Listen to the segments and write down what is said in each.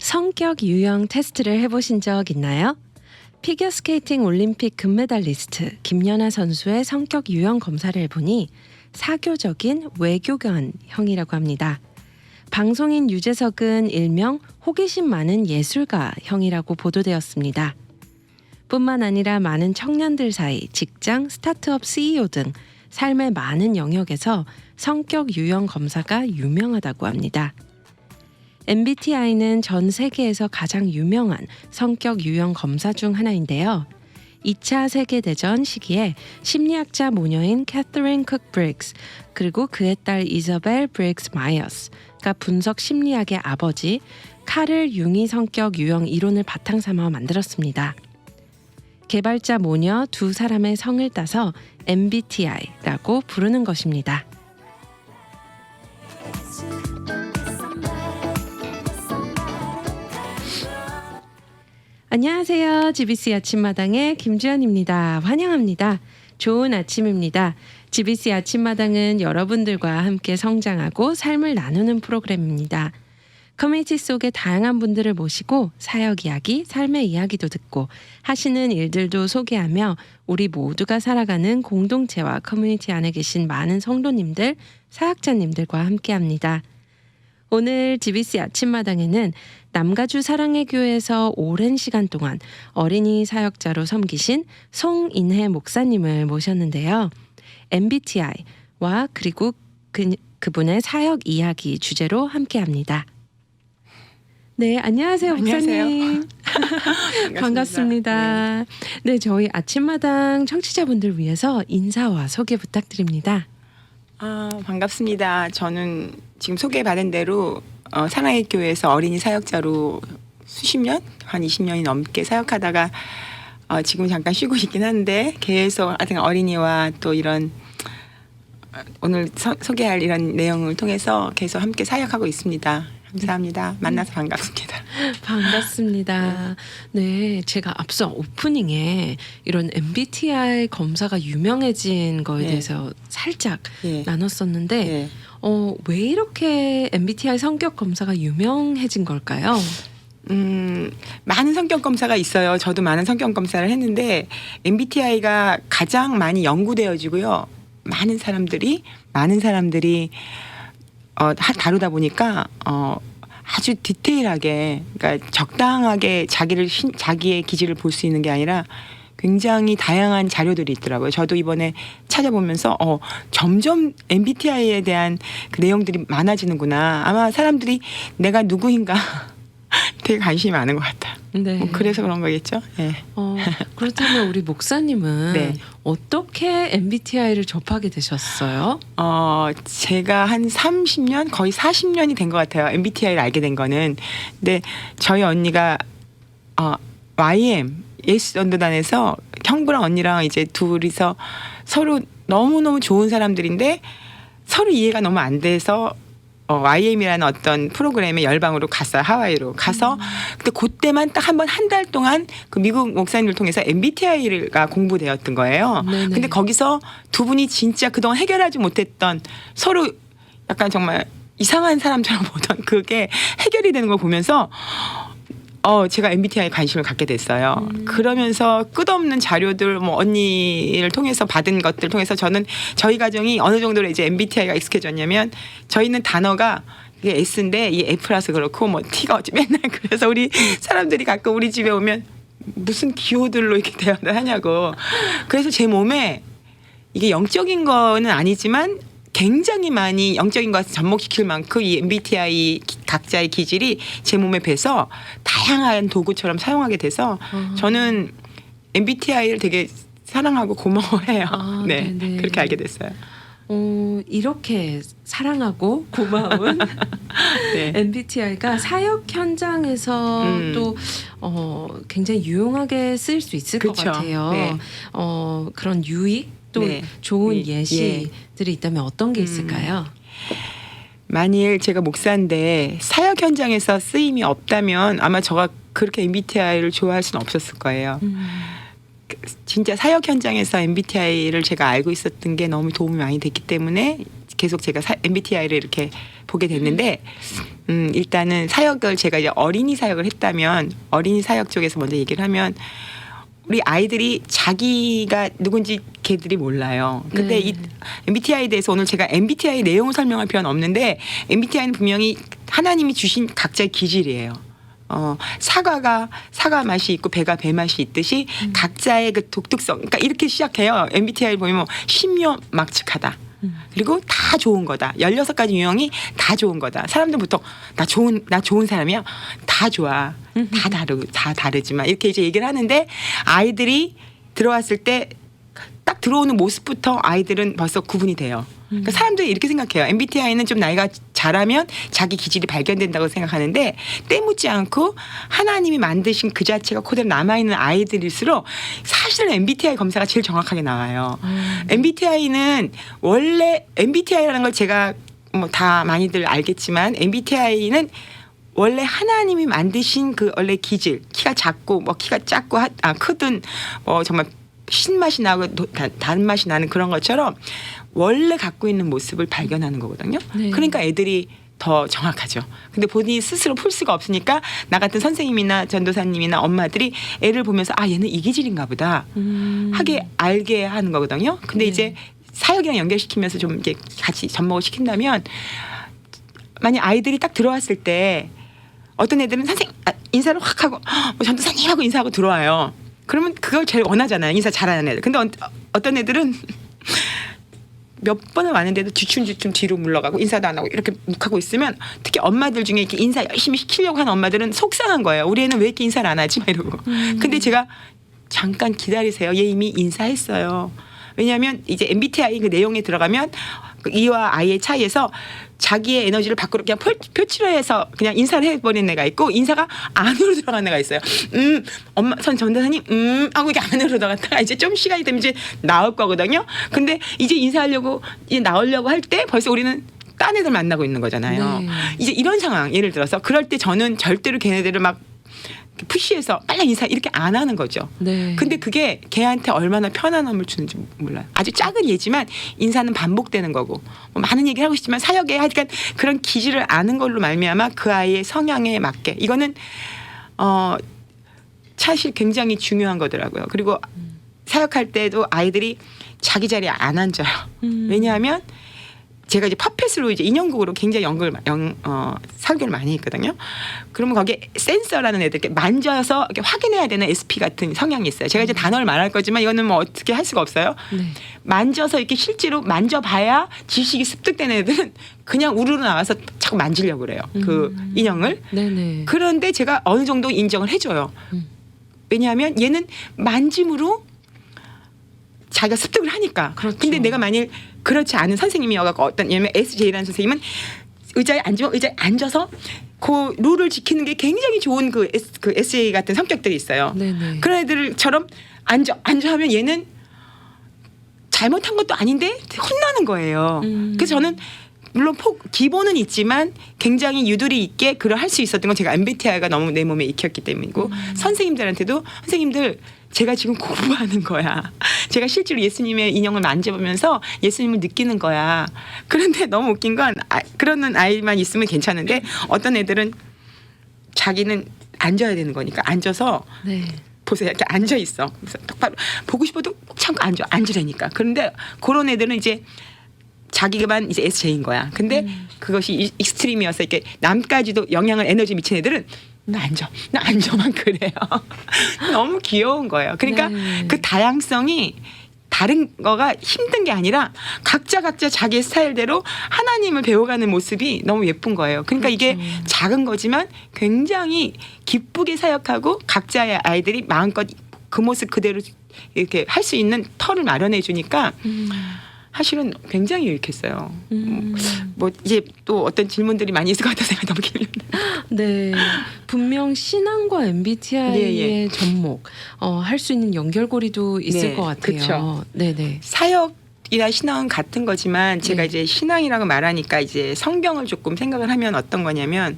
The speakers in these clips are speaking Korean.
성격 유형 테스트를 해보신 적 있나요? 피겨스케이팅 올림픽 금메달리스트 김연아 선수의 성격 유형 검사를 해보니 사교적인 외교관형이라고 합니다. 방송인 유재석은 일명 호기심 많은 예술가형이라고 보도되었습니다. 뿐만 아니라 많은 청년들 사이 직장, 스타트업 CEO 등 삶의 많은 영역에서 성격 유형 검사가 유명하다고 합니다. MBTI는 전 세계에서 가장 유명한 성격 유형 검사 중 하나인데요. 2차 세계대전 시기에 심리학자 모녀인 캐서린 쿡 브릭스 그리고 그의 딸 이서벨 브릭스 마이어스가 분석 심리학의 아버지 카를 융이 성격 유형 이론을 바탕 삼아 만들었습니다. 개발자 모녀 두 사람의 성을 따서 MBTI라고 부르는 것입니다. 안녕하세요. GBC 아침마당의 김주연입니다. 환영합니다. 좋은 아침입니다. GBC 아침마당은 여러분들과 함께 성장하고 삶을 나누는 프로그램입니다. 커뮤니티 속의 다양한 분들을 모시고 사역 이야기, 삶의 이야기도 듣고 하시는 일들도 소개하며 우리 모두가 살아가는 공동체와 커뮤니티 안에 계신 많은 성도님들, 사역자님들과 함께합니다. 오늘 GBC 아침마당에는 남가주 사랑의 교회에서 오랜 시간 동안 어린이 사역자로 섬기신 송인혜 목사님을 모셨는데요. MBTI와 그리고 그분의 사역 이야기 주제로 함께합니다. 네, 안녕하세요, 목사님. 반갑습니다. 네, 저희 아침마당 청취자분들 위해서 인사와 소개 부탁드립니다. 반갑습니다. 저는 지금 소개받은 대로 사랑의 교회에서 어린이 사역자로 수십 년, 한 20년이 넘게 사역하다가 지금 잠깐 쉬고 있긴 한데 계속 어린이와 또 이런 오늘 소개할 이런 내용을 통해서 계속 함께 사역하고 있습니다. 감사합니다. 만나서 반갑습니다. 반갑습니다. 네, 제가 앞서 오프닝에 이런 MBTI 검사가 유명해진 거에 대해서 살짝 나눴었는데 왜 이렇게 MBTI 성격 검사가 유명해진 걸까요? 많은 성격 검사가 있어요. 저도 많은 성격 검사를 했는데 MBTI가 가장 많이 연구되어지고요. 많은 사람들이 다루다 보니까 아주 디테일하게, 그러니까 적당하게 자기의 기질을 볼 수 있는 게 아니라 굉장히 다양한 자료들이 있더라고요. 저도 이번에 찾아보면서 점점 MBTI에 대한 그 내용들이 많아지는구나. 아마 사람들이 내가 누구인가 되게 관심이 많은 것 같아요. 네. 그래서 그런 거겠죠. 네. 그렇다면 우리 목사님은 어떻게 MBTI를 접하게 되셨어요? 제가 한 30년, 거의 40년이 된 것 같아요. MBTI를 알게 된 거는. 근데 저희 언니가 YM 예수 전도단에서 형부랑 언니랑 이제 둘이서 서로 너무너무 좋은 사람들인데 서로 이해가 너무 안 돼서 YM이라는 어떤 프로그램에 열방으로 갔어요. 하와이로 가서 근데 그때만 딱 한 달 동안 그 미국 목사님을 통해서 MBTI가 공부되었던 거예요. 네네. 근데 거기서 두 분이 진짜 그동안 해결하지 못했던 서로 약간 정말 이상한 사람처럼 보던 그게 해결이 되는 걸 보면서 제가 MBTI에 관심을 갖게 됐어요. 그러면서 끝없는 자료들, 언니를 통해서 받은 것들 통해서 저희 가정이 어느 정도로 이제 MBTI가 익숙해졌냐면 저희는 단어가 이게 S인데 이 F라서 그렇고 T가 어찌 맨날 그래서 우리 사람들이 가끔 우리 집에 오면 무슨 기호들로 이렇게 대화를 하냐고. 그래서 제 몸에 이게 영적인 거는 아니지만 굉장히 많이 영적인 것을 접목시킬 만큼 이 MBTI 각자의 기질이 제 몸에 배서 다양한 도구처럼 사용하게 돼서 저는 MBTI를 되게 사랑하고 고마워해요. 네, 그렇게 알게 됐어요. 이렇게 사랑하고 고마운 MBTI가 사역 현장에서 또 굉장히 유용하게 쓰일 수 있을 것 같아요. 네. 그런 유익 또 좋은 예시들이 있다면 어떤 게 있을까요? 만일 제가 목사인데 사역 현장에서 쓰임이 없다면 아마 제가 그렇게 MBTI를 좋아할 수는 없었을 거예요. 진짜 사역 현장에서 MBTI를 제가 알고 있었던 게 너무 도움이 많이 됐기 때문에 계속 제가 MBTI를 이렇게 보게 됐는데 일단은 사역을 제가 이제 어린이 사역을 했다면 어린이 사역 쪽에서 먼저 얘기를 하면 우리 아이들이 자기가 누군지 걔들이 몰라요. 근데 네. 이 MBTI에 대해서 오늘 제가 MBTI 내용을 설명할 필요는 없는데 MBTI는 분명히 하나님이 주신 각자의 기질이에요. 사과 맛이 있고 배가 배 맛이 있듯이 각자의 그 독특성. 그러니까 이렇게 시작해요. MBTI 보면 뭐 신묘막측하다. 그리고 다 좋은 거다. 16가지 유형이 다 좋은 거다. 사람들 보통 나 좋은 사람이야. 다 좋아. 다 다르지만 이렇게 이제 얘기를 하는데 아이들이 들어왔을 때 딱 들어오는 모습부터 아이들은 벌써 구분이 돼요. 그러니까 사람들이 이렇게 생각해요. MBTI는 좀 나이가 자라면 자기 기질이 발견된다고 생각하는데 때묻지 않고 하나님이 만드신 그 자체가 그대로 남아있는 아이들일수록 사실은 MBTI 검사가 제일 정확하게 나와요. MBTI는 원래 MBTI라는 걸 제가 뭐 다 많이들 알겠지만 MBTI는 원래 하나님이 만드신 그 원래 기질, 키가 작고 뭐 키가 작고 크든 뭐 정말 신맛이 나고 단맛이 나는 그런 것처럼 원래 갖고 있는 모습을 발견하는 거거든요. 네. 그러니까 애들이 더 정확하죠. 근데 본인이 스스로 풀 수가 없으니까 나 같은 선생님이나 전도사님이나 엄마들이 애를 보면서 얘는 이 기질인가 보다 하게 알게 하는 거거든요. 근데 네. 이제 사역이랑 연결시키면서 좀 이렇게 같이 접목을 시킨다면 만약 아이들이 딱 들어왔을 때 어떤 애들은 인사를 확 하고 전도사님 하고 인사하고 들어와요. 그러면 그걸 제일 원하잖아요. 인사 잘하는 애들. 근데 어떤 애들은 몇 번을 왔는데도 뒤춤뒤춤 뒤로 물러가고 인사도 안 하고 이렇게 묵하고 있으면 특히 엄마들 중에 이렇게 인사 열심히 시키려고 하는 엄마들은 속상한 거예요. 우리 애는 왜 이렇게 인사를 안 하지? 막 이러고. 근데 제가 잠깐 기다리세요. 얘 이미 인사했어요. 왜냐하면 이제 MBTI 그 내용에 들어가면 그 E와 I의 차이에서 자기의 에너지를 밖으로 그냥 표출을 해서 그냥 인사를 해버리는 애가 있고 인사가 안으로 들어가는 애가 있어요. 엄마 전도사님 하고 이렇게 안으로 들어갔다가 이제 좀 시간이 되면 이제 나올 거거든요. 근데 이제 인사하려고 이제 나오려고 할 때 벌써 우리는 딴 애들 만나고 있는 거잖아요. 네. 이제 이런 상황 예를 들어서 그럴 때 저는 절대로 걔네들을 막 푸시해서 빨리 인사 이렇게 안 하는 거죠. 네. 근데 그게 걔한테 얼마나 편안함을 주는지 몰라요. 아주 작은 예지만 인사는 반복되는 거고 뭐 많은 얘기를 하고 싶지만 사역에 하여간 그런 기질을 아는 걸로 말미암아 그 아이의 성향에 맞게 이거는 사실 굉장히 중요한 거더라고요. 그리고 사역할 때도 아이들이 자기 자리에 안 앉아요. 왜냐하면 제가 이제 퍼펫으로 이제 인형극으로 굉장히 설교를 많이 했거든요. 그러면 거기에 센서라는 애들 이렇게 만져서 이렇게 확인해야 되는 SP 같은 성향이 있어요. 제가 이제 단어를 말할 거지만 이거는 뭐 어떻게 할 수가 없어요. 네. 만져서 이렇게 실제로 만져봐야 지식이 습득되는 애들은 그냥 우르르 나와서 자꾸 만지려고 그래요. 그 인형을. 네네. 그런데 제가 어느 정도 인정을 해줘요. 왜냐하면 얘는 만짐으로 자기가 습득을 하니까. 그렇죠. 근데 내가 만일 그렇지 않은 선생님이어갖고 어떤 예를 들면 SJ라는 선생님은 의자에 앉으면 의자에 앉아서 그 룰을 지키는 게 굉장히 좋은 그 SJ 같은 성격들이 있어요. 네네. 그런 애들처럼 앉아 하면 얘는 잘못한 것도 아닌데 혼나는 거예요. 그래서 저는 물론 기본은 있지만 굉장히 유도리 있게 그걸 할 수 있었던 건 제가 MBTI가 너무 내 몸에 익혔기 때문이고 선생님들한테도 선생님들 제가 지금 공부하는 거야. 제가 실제로 예수님의 인형을 만져보면서 예수님을 느끼는 거야. 그런데 너무 웃긴 건 그러는 아이만 있으면 괜찮은데 어떤 애들은 자기는 앉아야 되는 거니까 앉아서 네. 보세요. 이렇게 앉아 있어. 그래서 똑바로 보고 싶어도 꼭 참고 앉으라니까. 그런데 그런 애들은 이제 자기만 이제 SJ인 거야. 근데 그것이 익스트림이어서 이렇게 남까지도 영향을 에너지 미치는 애들은 나 앉아만 그래요. 너무 귀여운 거예요. 그러니까 네. 그 다양성이 다른 거가 힘든 게 아니라 각자 자기의 스타일대로 하나님을 배워가는 모습이 너무 예쁜 거예요. 그러니까 이게 그렇죠. 작은 거지만 굉장히 기쁘게 사역하고 각자의 아이들이 마음껏 그 모습 그대로 이렇게 할 수 있는 터를 마련해 주니까 사실은 굉장히 유익했어요. 뭐 이제 또 어떤 질문들이 많이 있을 것 같아서 제가 너무 길었는데. 네, 분명 신앙과 MBTI의 예. 접목, 할 수 있는 연결고리도 있을 네, 것 같아요. 그쵸. 네네. 사역이나 신앙은 같은 거지만 제가 네. 이제 신앙이라고 말하니까 이제 성경을 조금 생각을 하면 어떤 거냐면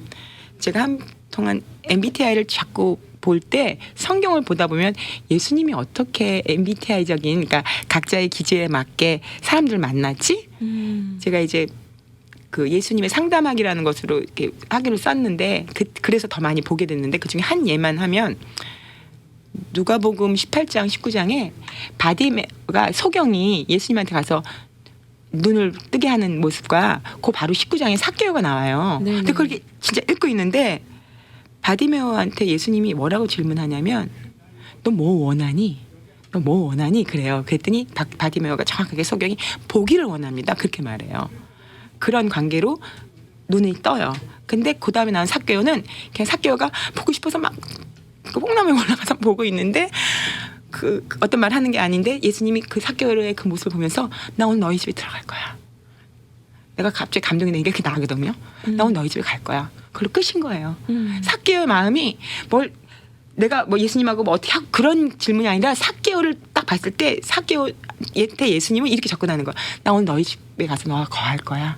제가 한동안 MBTI를 자꾸 볼 때 성경을 보다 보면 예수님이 어떻게 MBTI적인 그러니까 각자의 기질에 맞게 사람들 만났지? 제가 이제 그 예수님의 상담학이라는 것으로 이렇게 하기로 썼는데 그래서 더 많이 보게 됐는데 그 중에 한 예만 하면 누가복음 18장 19장에 바디메오가 소경이 예수님한테 가서 눈을 뜨게 하는 모습과 그 바로 19장에 삭개오가 나와요. 네네. 근데 그렇게 진짜 읽고 있는데 바디메오한테 예수님이 뭐라고 질문하냐면 너 뭐 원하니? 너 뭐 원하니? 그래요. 그랬더니 바디메오가 정확하게 소경이 보기를 원합니다. 그렇게 말해요. 그런 관계로 눈이 떠요. 근데 그 다음에 나온 삭개오는 그냥 삭개오가 보고 싶어서 막 그 뽕나무에 올라가서 보고 있는데 그 어떤 말 하는 게 아닌데 예수님이 그 삭개오의 그 모습을 보면서 나 오늘 너희 집에 들어갈 거야. 내가 갑자기 감동이 되는 게 그렇게 나거든요. 나 오늘 너희 집에 갈 거야. 그걸로 끝인 거예요. 삭개오의 마음이 뭘 내가 뭐 예수님하고 뭐 어떻게 하고 그런 질문이 아니라 삭개오를 딱 봤을 때 삭개오한테 예수님은 이렇게 접근하는 거야. 나 오늘 너희 집에 가서 너가 거할 거야.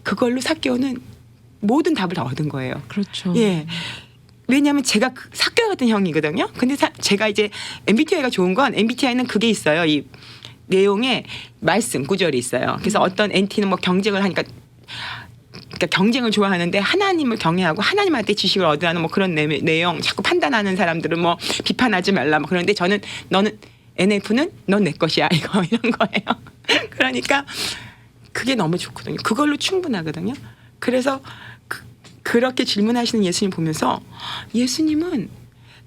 그걸로 삭개오는 모든 답을 다 얻은 거예요. 그렇죠. 예. 왜냐하면 제가 삭개오 같은 형이거든요. 근데 제가 이제 MBTI가 좋은 건 MBTI는 그게 있어요. 이 내용에 말씀 구절이 있어요. 그래서 어떤 NT는 뭐 경쟁을 하니까 그러니까 경쟁을 좋아하는데 하나님을 경외하고 하나님한테 지식을 얻으라는 뭐 그런 내용 자꾸 판단하는 사람들은 뭐 비판하지 말라 뭐 그런데 저는 너는 NF는 넌 내 것이야 이거 이런 거예요. 그러니까 그게 너무 좋거든요. 그걸로 충분하거든요. 그래서 그렇게 질문하시는 예수님 보면서 예수님은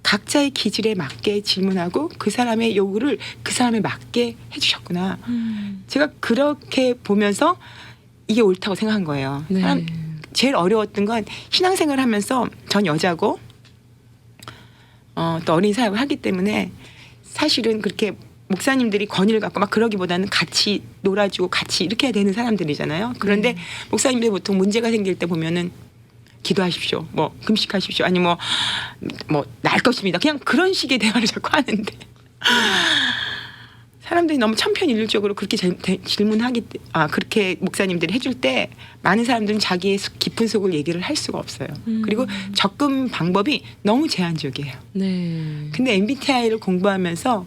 각자의 기질에 맞게 질문하고 그 사람의 요구를 그 사람에 맞게 해주셨구나. 제가 그렇게 보면서 이게 옳다고 생각한 거예요. 네. 제일 어려웠던 건 신앙생활을 하면서 전 여자고 또 어린 사역을 하기 때문에 사실은 그렇게 목사님들이 권위를 갖고 막 그러기보다는 같이 놀아주고 같이 이렇게 해야 되는 사람들이잖아요. 그런데 목사님들이 보통 문제가 생길 때 보면은 기도하십시오. 뭐 금식하십시오. 아니 뭐 날 것입니다. 그냥 그런 식의 대화를 자꾸 하는데 사람들이 너무 천편일률적으로 그렇게 그렇게 목사님들이 해줄 때 많은 사람들은 자기의 깊은 속을 얘기를 할 수가 없어요. 그리고 접근 방법이 너무 제한적이에요. 네. 근데 MBTI를 공부하면서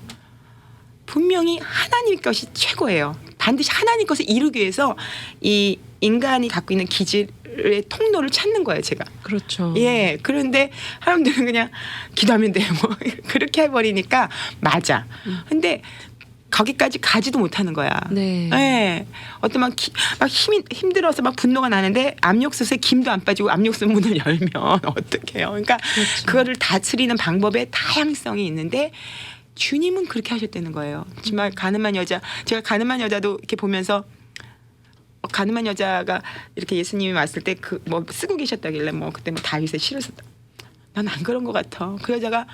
분명히 하나님 것이 최고예요. 반드시 하나님 것을 이루기 위해서 이 인간이 갖고 있는 기질의 통로를 찾는 거예요, 제가. 그렇죠. 예. 그런데 사람들은 그냥 기도하면 돼요. 뭐 그렇게 해버리니까 맞아. 근데 거기까지 가지도 못하는 거야. 네. 예. 어떤 막 힘이 힘들어서 막 분노가 나는데 압력솥에 김도 안 빠지고 압력솥 문을 열면 어떡해요. 그러니까 그렇죠. 그거를 다스리는 방법에 다양성이 있는데 주님은 그렇게 하셨다는 거예요. 정말 가늠한 여자, 제가 가늠한 여자도 이렇게 보면서 가늠한 여자가 이렇게 예수님이 왔을 때 그 뭐 쓰고 계셨다길래 뭐 그때 뭐 다윗의 시를 썼다. 난 안 그런 것 같아. 그 여자가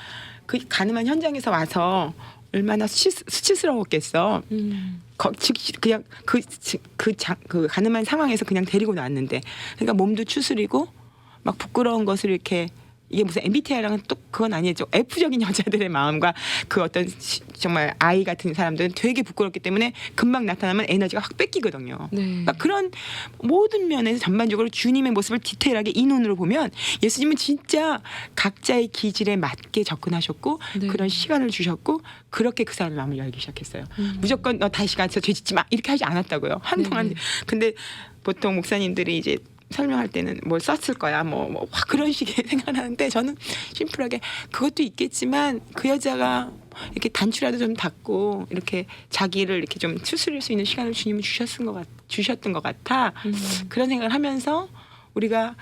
그 가늠한 현장에서 와서 얼마나 수치스러웠겠어. 그냥 그 가늠한 상황에서 그냥 데리고 나왔는데, 그러니까 몸도 추스리고 막 부끄러운 것을 이렇게 이게 무슨 MBTI랑은 또 그건 아니죠. F적인 여자들의 마음과 그 어떤 정말 아이 같은 사람들은 되게 부끄럽기 때문에 금방 나타나면 에너지가 확 뺏기거든요. 네. 그러니까 그런 모든 면에서 전반적으로 주님의 모습을 디테일하게 이 눈으로 보면 예수님은 진짜 각자의 기질에 맞게 접근하셨고 네. 그런 시간을 주셨고 그렇게 그 사람의 마음을 열기 시작했어요. 무조건 너 다시 가서 죄 짓지 마 이렇게 하지 않았다고요. 한동안. 네. 근데 보통 목사님들이 이제 설명할 때는 뭘 썼을 거야 그런 식의 생각하는데 저는 심플하게 그것도 있겠지만 그 여자가 이렇게 단추라도 좀 닫고 이렇게 자기를 이렇게 좀 추스릴 수 있는 시간을 주님이 주셨던 것 같아. 그런 생각을 하면서 우리가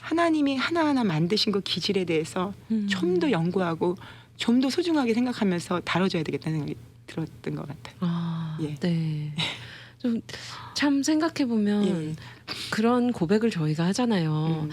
하나님이 하나하나 만드신 그 기질에 대해서 좀 더 연구하고 좀 더 소중하게 생각하면서 다뤄줘야 되겠다는 생각이 들었던 것 같아요. 아, 예. 네. 좀 참 생각해 보면 예. 그런 고백을 저희가 하잖아요.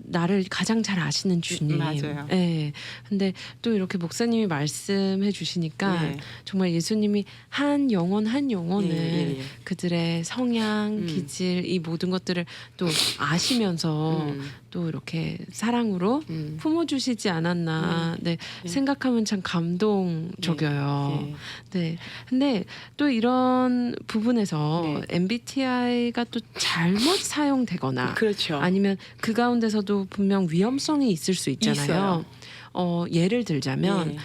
나를 가장 잘 아시는 주님. 맞아요. 예. 근데 또 이렇게 목사님이 말씀해 주시니까 예. 정말 예수님이 한 영혼을 예. 그들의 성향, 기질 이 모든 것들을 또 아시면서 또 이렇게 사랑으로 품어주시지 않았나. 네. 생각하면 참 감동적이어요. 예. 네. 근데 또 이런 부분에서 네. MBTI가 또 잘못 사용되거나 그렇죠. 아니면 그 가운데서도 분명 위험성이 있을 수 있잖아요. 있어요. 예를 들자면 예.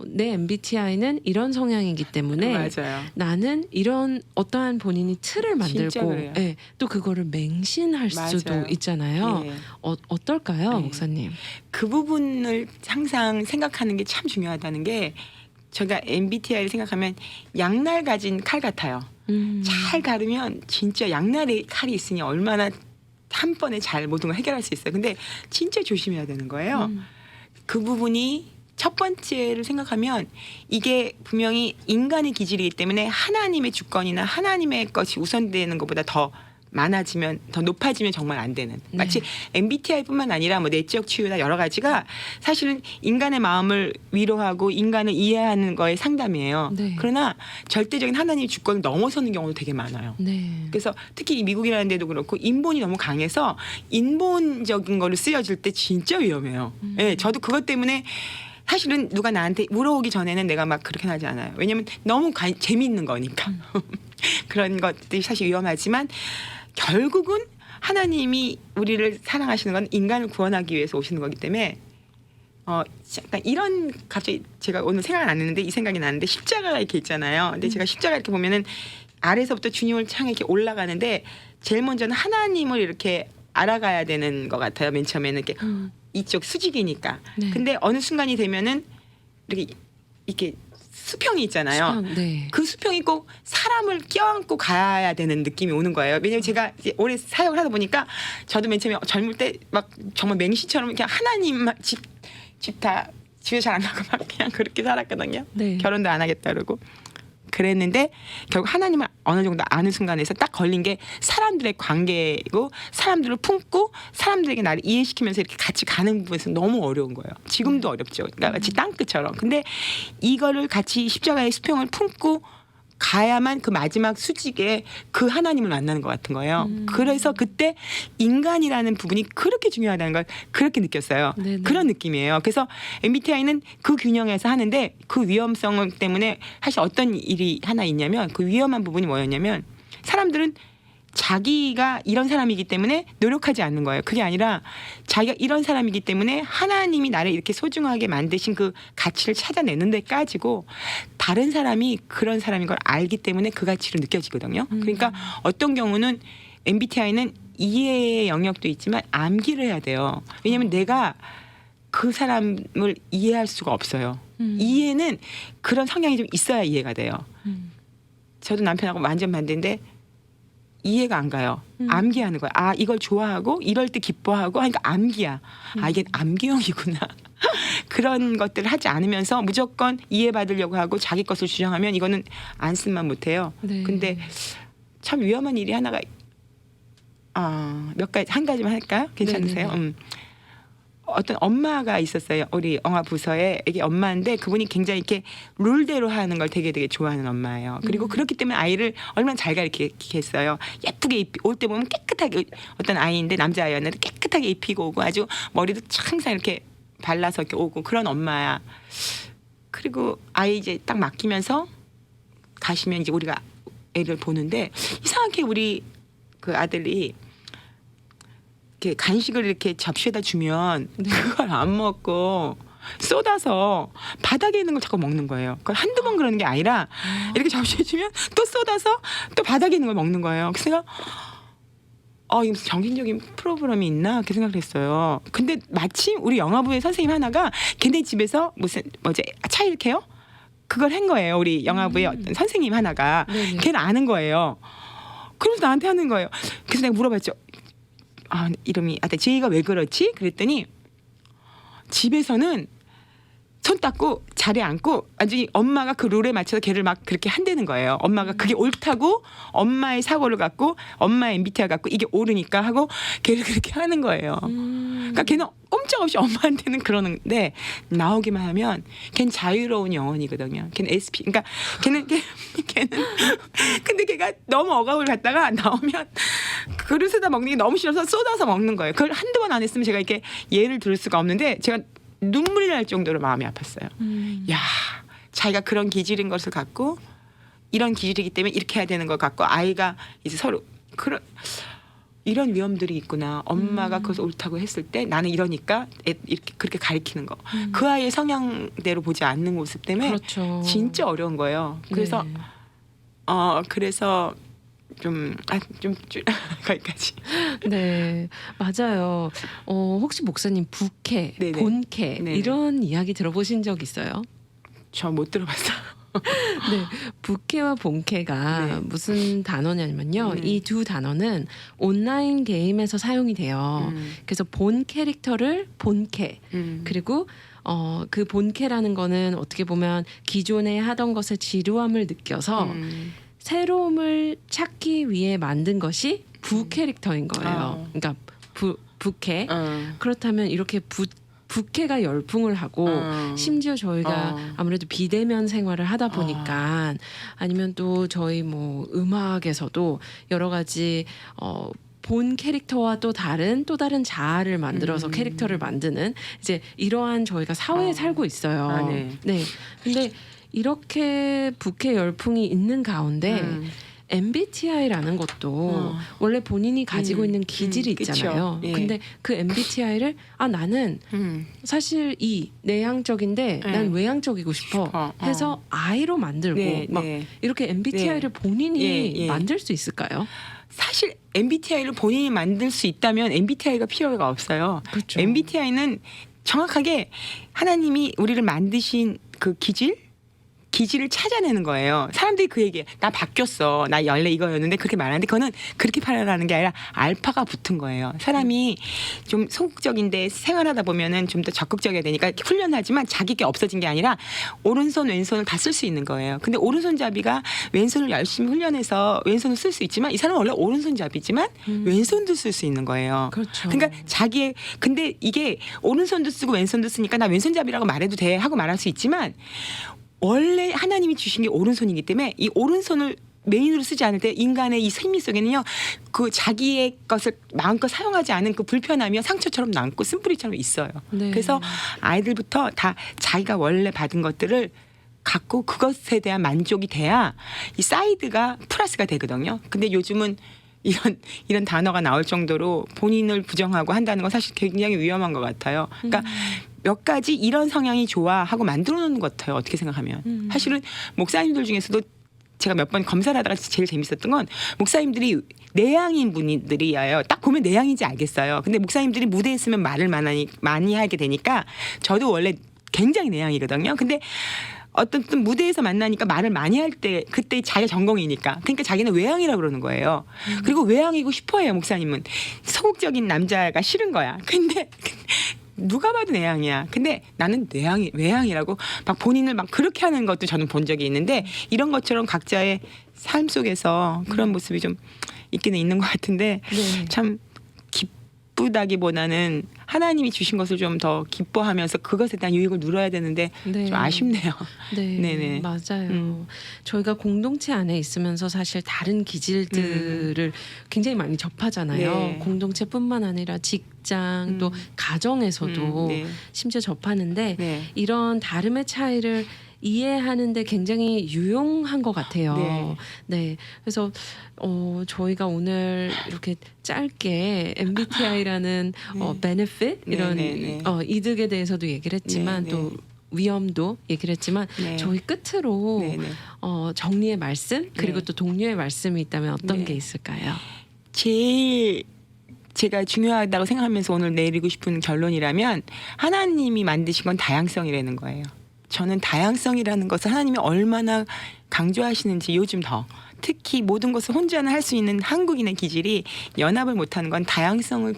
내 MBTI는 이런 성향이기 때문에 맞아요. 나는 이런 어떠한 본인이 틀을 진짜 만들고 그래요. 예, 또 그거를 맹신할 맞아요. 수도 있잖아요. 예. 어떨까요, 예. 목사님? 그 부분을 항상 생각하는 게 참 중요하다는 게 제가 MBTI를 생각하면 양날 가진 칼 같아요. 잘 가르면 진짜 양날의 칼이 있으니 얼마나 한 번에 잘 모든 걸 해결할 수 있어요. 근데 진짜 조심해야 되는 거예요. 그 부분이 첫 번째를 생각하면 이게 분명히 인간의 기질이기 때문에 하나님의 주권이나 하나님의 것이 우선되는 것보다 더 많아지면 더 높아지면 정말 안 되는 마치 MBTI뿐만 아니라 뭐 내적 치유나 여러 가지가 사실은 인간의 마음을 위로하고 인간을 이해하는 거의 상담이에요. 네. 그러나 절대적인 하나님의 주권을 넘어서는 경우도 되게 많아요. 네. 그래서 특히 이 미국이라는 데도 그렇고 인본이 너무 강해서 인본적인 거를 쓰여질 때 진짜 위험해요. 예, 저도 그것 때문에 사실은 누가 나한테 물어오기 전에는 내가 막 그렇게 하지 않아요. 왜냐하면 너무 재미있는 거니까. 그런 것들이 사실 위험하지만 결국은 하나님이 우리를 사랑하시는 건 인간을 구원하기 위해서 오시는 거기 때문에 약간 이런 갑자기 제가 오늘 생각이 안 나는데 이 생각이 나는데 십자가가 이렇게 있잖아요. 근데 제가 십자가 이렇게 보면은 아래서부터 주님을 향해 이렇게 올라가는데 제일 먼저는 하나님을 이렇게 알아가야 되는 것 같아요. 맨 처음에는 이렇게 이쪽 수직이니까. 네. 근데 어느 순간이 되면은 이렇게 수평이 있잖아요. 네. 그 수평이 꼭 사람을 껴안고 가야 되는 느낌이 오는 거예요. 왜냐면 제가 이제 오래 사역을 하다 보니까 저도 맨 처음에 젊을 때 막 정말 맹시처럼 그냥 하나님만 집에 잘 안 가고 막 그냥 그렇게 살았거든요. 네. 결혼도 안 하겠다 그러고. 그랬는데 결국 하나님을 어느 정도 아는 순간에서 딱 걸린 게 사람들의 관계고 사람들을 품고 사람들에게 나를 이해시키면서 이렇게 같이 가는 부분에서 너무 어려운 거예요. 지금도 어렵죠. 그러니까 마치 땅끝처럼. 근데 이거를 같이 십자가의 수평을 품고 가야만 그 마지막 수직에 그 하나님을 만나는 것 같은 거예요. 그래서 그때 인간이라는 부분이 그렇게 중요하다는 걸 그렇게 느꼈어요. 네네. 그런 느낌이에요. 그래서 MBTI는 그 균형에서 하는데 그 위험성 때문에 사실 어떤 일이 하나 있냐면 그 위험한 부분이 뭐였냐면 사람들은 자기가 이런 사람이기 때문에 노력하지 않는 거예요. 그게 아니라 자기가 이런 사람이기 때문에 하나님이 나를 이렇게 소중하게 만드신 그 가치를 찾아내는 데까지고 다른 사람이 그런 사람인 걸 알기 때문에 그 가치를 느껴지거든요. 그러니까 어떤 경우는 MBTI는 이해의 영역도 있지만 암기를 해야 돼요. 왜냐하면 내가 그 사람을 이해할 수가 없어요. 이해는 그런 성향이 좀 있어야 이해가 돼요. 저도 남편하고 완전 반대인데 이해가 안 가요. 암기하는 거야. 아, 이걸 좋아하고 이럴 때 기뻐하고 하니까 암기야. 아, 이게 암기형이구나. 그런 것들을 하지 않으면서 무조건 이해받으려고 하고 자기 것을 주장하면 이거는 안 쓸만 못해요. 네. 근데 참 위험한 일이 하나가 몇 가지 한 가지만 할까요? 괜찮으세요? 네네네. 어떤 엄마가 있었어요. 우리 영화 부서에 애기 엄마인데 그분이 굉장히 이렇게 룰대로 하는 걸 되게 좋아하는 엄마예요. 그리고 그렇기 때문에 아이를 얼마나 잘 가르치겠어요. 예쁘게 올 때 보면 깨끗하게 어떤 아이인데 남자아이였는데 깨끗하게 입히고 오고 아주 머리도 항상 이렇게 발라서 이렇게 오고 그런 엄마야. 그리고 아이 이제 딱 맡기면서 가시면 이제 우리가 애를 보는데 이상하게 우리 그 아들이 이렇게 간식을 이렇게 접시에다 주면 그걸 안 먹고 쏟아서 바닥에 있는 걸 자꾸 먹는 거예요. 그걸 한두 번 그러는 게 아니라 이렇게 접시에 주면 또 쏟아서 또 바닥에 있는 걸 먹는 거예요. 그래서 제가 이게 무슨 정신적인 프로그램이 있나 그렇게 생각을 했어요. 근데 마침 우리 영화부의 선생님 하나가 걔네 집에서 무슨 차일케어 그걸 한 거예요. 우리 영화부의 어떤 선생님 하나가 네네. 걔는 아는 거예요. 그래서 나한테 하는 거예요. 그래서 내가 물어봤죠. 이름이 제이가 왜 그렇지? 그랬더니 집에서는 손 닦고 자리에 앉고 완전히 엄마가 그 룰에 맞춰서 걔를 막 그렇게 한다는 거예요. 엄마가 그게 옳다고 엄마의 사고를 갖고 엄마의 MBTI 갖고 이게 옳으니까 하고 걔를 그렇게 하는 거예요. 그러니까 걔는 꼼짝없이 엄마한테는 그러는데 나오기만 하면 걔는 자유로운 영혼이거든요. 걔는 SP. 그러니까 걔는 근데 걔가 너무 억압을 갖다가 나오면 그릇에다 먹는 게 너무 싫어서 쏟아서 먹는 거예요. 그걸 한두 번 안 했으면 제가 이렇게 예를 들을 수가 없는데 제가 눈물이 날 정도로 마음이 아팠어요. 야, 자기가 그런 기질인 것을 갖고 이런 기질이기 때문에 이렇게 해야 되는 걸 갖고 아이가 이제 서로 이런 위험들이 있구나. 엄마가 그것을 옳다고 했을 때 나는 이러니까 이렇게 그렇게 가리키는 거. 그 아이의 성향대로 보지 않는 모습 때문에 그렇죠. 진짜 어려운 거예요. 그래서 네. 그래서 좀 거기까지. 네, 맞아요. 혹시 목사님 부캐, 네네. 본캐 네네. 이런 이야기 들어보신 적 있어요? 저 못 들어봤어요. 네, 부캐와 본캐가 네. 무슨 단어냐면요. 이 두 단어는 온라인 게임에서 사용이 돼요. 그래서 본 캐릭터를 본캐, 그리고 그 본캐라는 거는 어떻게 보면 기존에 하던 것의 지루함을 느껴서 새로움을 찾기 위해 만든 것이 부캐릭터인 거예요. 그러니까 부캐. 그렇다면 이렇게 부캐가 열풍을 하고 심지어 저희가 아무래도 비대면 생활을 하다 보니까 아니면 또 저희 뭐 음악에서도 여러 가지 본 캐릭터와 또 다른 자아를 만들어서 캐릭터를 만드는 이제 이러한 저희가 사회에 살고 있어요. 네. 네. 근데 이렇게 부캐 열풍이 있는 가운데 MBTI라는 것도 원래 본인이 가지고 있는 기질이 있잖아요. 예. 근데 그 MBTI를 나는 사실 내향적인데 난 외향적이고 싶어 해서 I로 만들고 네, 막 네. 이렇게 MBTI를 본인이 예. 만들 수 있을까요? 사실 MBTI를 본인이 만들 수 있다면 MBTI가 필요가 없어요. 그렇죠. MBTI는 정확하게 하나님이 우리를 만드신 그 기질을 찾아내는 거예요. 사람들이 그 얘기해. 나 바뀌었어. 나 원래 이거였는데 그렇게 말하는데 그거는 그렇게 말하는 게 아니라 알파가 붙은 거예요. 사람이 좀 소극적인데 생활하다 보면은 좀 더 적극적이어야 되니까 훈련하지만 자기 게 없어진 게 아니라 오른손 왼손을 다 쓸 수 있는 거예요. 근데 오른손잡이가 왼손을 열심히 훈련해서 왼손을 쓸 수 있지만 이 사람은 원래 오른손잡이지만 왼손도 쓸 수 있는 거예요. 그렇죠. 그러니까 근데 이게 오른손도 쓰고 왼손도 쓰니까 나 왼손잡이라고 말해도 돼 하고 말할 수 있지만 원래 하나님이 주신 게 오른손이기 때문에 이 오른손을 메인으로 쓰지 않을 때 인간의 이 생미 속에는요 그 자기의 것을 마음껏 사용하지 않은 그 불편함이 상처처럼 남고 쓴뿌리처럼 있어요. 네. 그래서 아이들부터 다 자기가 원래 받은 것들을 갖고 그것에 대한 만족이 돼야 이 사이드가 플러스가 되거든요. 근데 요즘은 이런 단어가 나올 정도로 본인을 부정하고 한다는 건 사실 굉장히 위험한 것 같아요. 그러니까 몇 가지 이런 성향이 좋아 하고 만들어 놓는 것 같아요. 어떻게 생각하면. 사실은 목사님들 중에서도 제가 몇 번 검사를 하다가 제일 재밌었던 건 목사님들이 내향인 분들이에요. 딱 보면 내향인지 알겠어요. 근데 목사님들이 무대에 있으면 말을 많이 하게 되니까 저도 원래 굉장히 내향이거든요. 근데 어떤 무대에서 만나니까 말을 많이 할 때 그때 자기가 전공이니까 그러니까 자기는 외향이라고 그러는 거예요. 그리고 외향이고 싶어해요. 목사님은 소극적인 남자가 싫은 거야. 근데 누가 봐도 내향이야. 근데 나는 외향이라고 막 본인을 막 그렇게 하는 것도 저는 본 적이 있는데 이런 것처럼 각자의 삶 속에서 그런 모습이 좀 있기는 있는 것 같은데 네. 참 기쁘다기보다는 하나님이 주신 것을 좀 더 기뻐하면서 그것에 대한 유익을 누려야 되는데 네. 좀 아쉽네요. 네, 네네. 맞아요. 저희가 공동체 안에 있으면서 사실 다른 기질들을 굉장히 많이 접하잖아요. 네. 공동체뿐만 아니라 직장 또 가정에서도 네. 심지어 접하는데 네. 이런 다름의 차이를 이해하는데 굉장히 유용한 것 같아요. 네. 네, 그래서 저희가 오늘 이렇게 짧게 MBTI라는 benefit 이런 네. 이득에 대해서도 얘기를 했지만 네. 또 위험도 얘기를 했지만 네. 저희 끝으로 네. 정리의 말씀 그리고 네. 또 동료의 말씀이 있다면 어떤 네. 게 있을까요? 제일 제가 중요하다고 생각하면서 오늘 내리고 싶은 결론이라면 하나님이 만드신 건 다양성이라는 거예요. 저는 다양성이라는 것을 하나님이 얼마나 강조하시는지 요즘 더 특히 모든 것을 혼자는 할 수 있는 한국인의 기질이 연합을 못하는 건 다양성을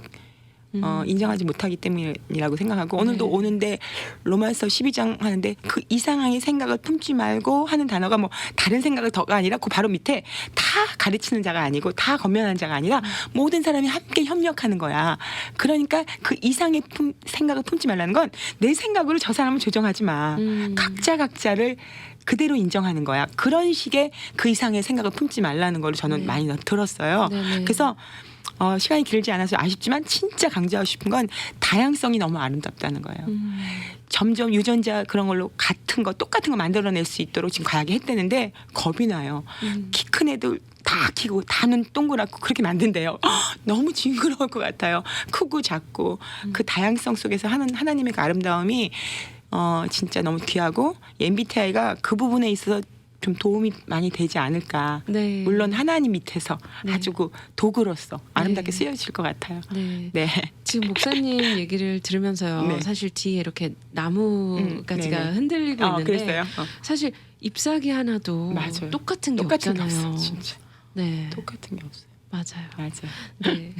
인정하지 못하기 때문이라고 생각하고 오늘도 네. 오는데 로마서 12장 하는데 그 이상하게 생각을 품지 말고 하는 단어가 뭐 다른 생각을 더가 아니라 그 바로 밑에 다 가르치는 자가 아니고 다 권면하는 자가 아니라 모든 사람이 함께 협력하는 거야. 그러니까 그 이상의 생각을 품지 말라는 건 내 생각으로 저 사람을 조정하지 마. 각자를 그대로 인정하는 거야. 그런 식의 그 이상의 생각을 품지 말라는 걸 저는 네. 많이 들었어요. 네네. 그래서 시간이 길지 않아서 아쉽지만 진짜 강조하고 싶은 건 다양성이 너무 아름답다는 거예요. 점점 유전자 그런 걸로 똑같은 거 만들어낼 수 있도록 지금 과학이 했다는데 겁이 나요. 키 큰 애들 다 키고 다 눈 동그랗고 그렇게 만든대요. 너무 징그러울 것 같아요. 크고 작고 그 다양성 속에서 하는 하나님의 그 아름다움이 진짜 너무 귀하고 MBTI가 그 부분에 있어서 좀 도움이 많이 되지 않을까. 네. 물론 하나님 밑에서 네. 아주 그 도구로서 아름답게 네. 쓰여질 것 같아요. 네. 네. 지금 목사님 얘기를 들으면서요. 네. 사실 뒤에 이렇게 나무가지가 네네. 흔들리고 있는데 그랬어요. 사실 잎사귀 하나도 맞아요. 똑같은 게 똑같은 게 없잖아요. 없어요. 진짜 네. 똑같은 게 없어요. 맞아요. 맞아요. 네.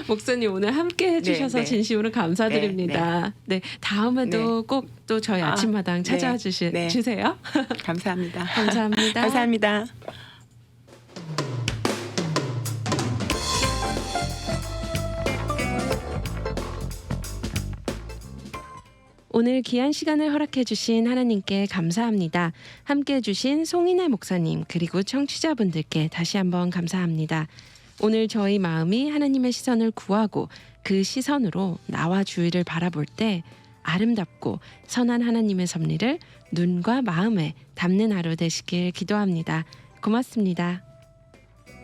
목사님 오늘 함께 해주셔서 네, 네. 진심으로 감사드립니다. 네, 다음에도 꼭 또 저희 아침마당 찾아와 네. 주세요. 감사합니다. 감사합니다. 감사합니다. 오늘 귀한 시간을 허락해 주신 하나님께 감사합니다. 함께 해주신 송인혜 목사님 그리고 청취자분들께 다시 한번 감사합니다. 오늘 저희 마음이 하나님의 시선을 구하고 그 시선으로 나와 주위를 바라볼 때 아름답고 선한 하나님의 섭리를 눈과 마음에 담는 하루 되시길 기도합니다. 고맙습니다.